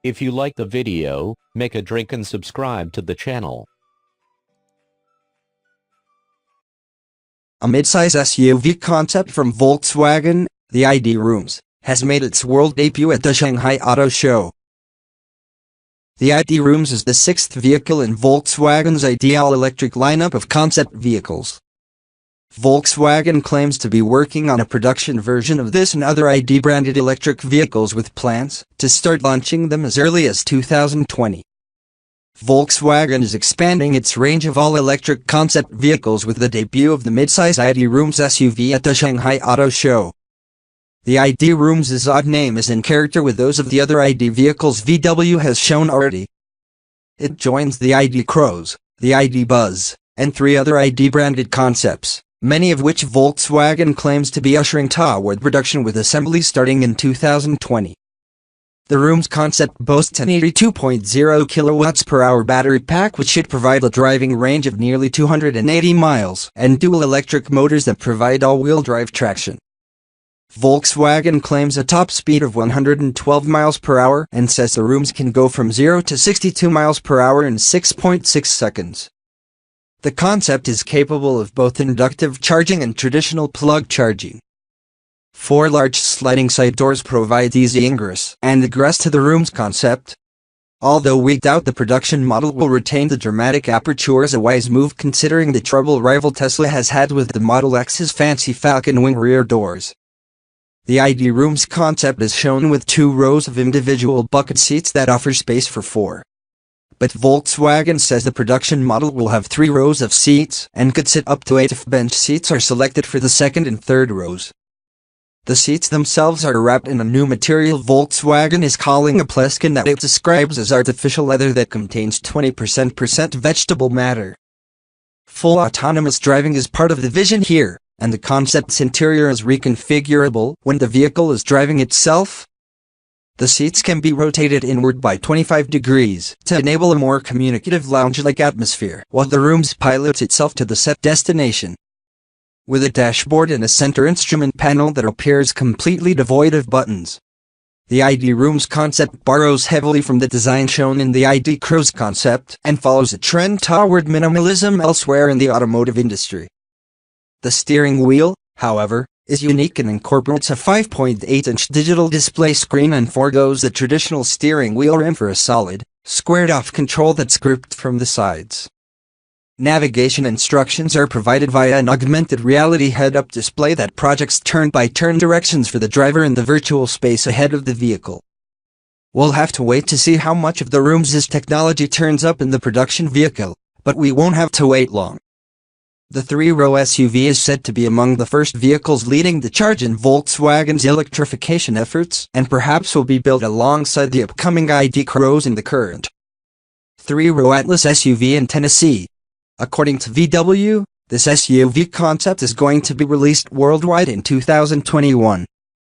If you like the video, make a drink and subscribe to the channel. A midsize SUV concept from Volkswagen, the ID Rooms, has made its world debut at the Shanghai Auto Show. The ID Rooms is the sixth vehicle in Volkswagen's ideal electric lineup of concept vehicles. Volkswagen claims to be working on a production version of this and other ID-branded electric vehicles with plans to start launching them as early as 2020. Volkswagen is expanding its range of all-electric concept vehicles with the debut of the midsize ID Rooms SUV at the Shanghai Auto Show. The ID Rooms' odd name is in character with those of the other ID vehicles VW has shown already. It joins the ID Crows, the ID Buzz, and three other ID-branded concepts, many of which Volkswagen claims to be ushering toward production with assembly starting in 2020. The Rooms concept boasts an 82.0 kWh battery pack which should provide a driving range of nearly 280 miles and dual electric motors that provide all-wheel drive traction. Volkswagen claims a top speed of 112 miles per hour and says the Rooms can go from 0 to 62 miles per hour in 6.6 seconds. The concept is capable of both inductive charging and traditional plug charging. Four large sliding side doors provide easy ingress and egress to the Rooms concept. Although we doubt the production model will retain the dramatic apertures, a wise move considering the trouble rival Tesla has had with the Model X's fancy Falcon Wing rear doors. The ID Rooms concept is shown with 2 rows of individual bucket seats that offer space for 4. But Volkswagen says the production model will have 3 rows of seats and could sit up to 8 if bench seats are selected for the second and third rows. The seats themselves are wrapped in a new material Volkswagen is calling a Pleskin that it describes as artificial leather that contains 20% vegetable matter. Full autonomous driving is part of the vision here, and the concept's interior is reconfigurable when the vehicle is driving itself. The seats can be rotated inward by 25 degrees to enable a more communicative lounge-like atmosphere while the Rooms pilots itself to the set destination. With a dashboard and a center instrument panel that appears completely devoid of buttons. The ID Rooms concept borrows heavily from the design shown in the ID Crows concept and follows a trend toward minimalism elsewhere in the automotive industry. The steering wheel, however, is unique and incorporates a 5.8-inch digital display screen and forgoes the traditional steering wheel rim for a solid, squared-off control that's grouped from the sides. Navigation instructions are provided via an augmented reality head-up display that projects turn-by-turn directions for the driver in the virtual space ahead of the vehicle. We'll have to wait to see how much of the Rooms' technology turns up in the production vehicle, but we won't have to wait long. The 3-row SUV is said to be among the first vehicles leading the charge in Volkswagen's electrification efforts and perhaps will be built alongside the upcoming ID Crows in the current 3-row Atlas SUV in Tennessee. According to VW, this SUV concept is going to be released worldwide in 2021.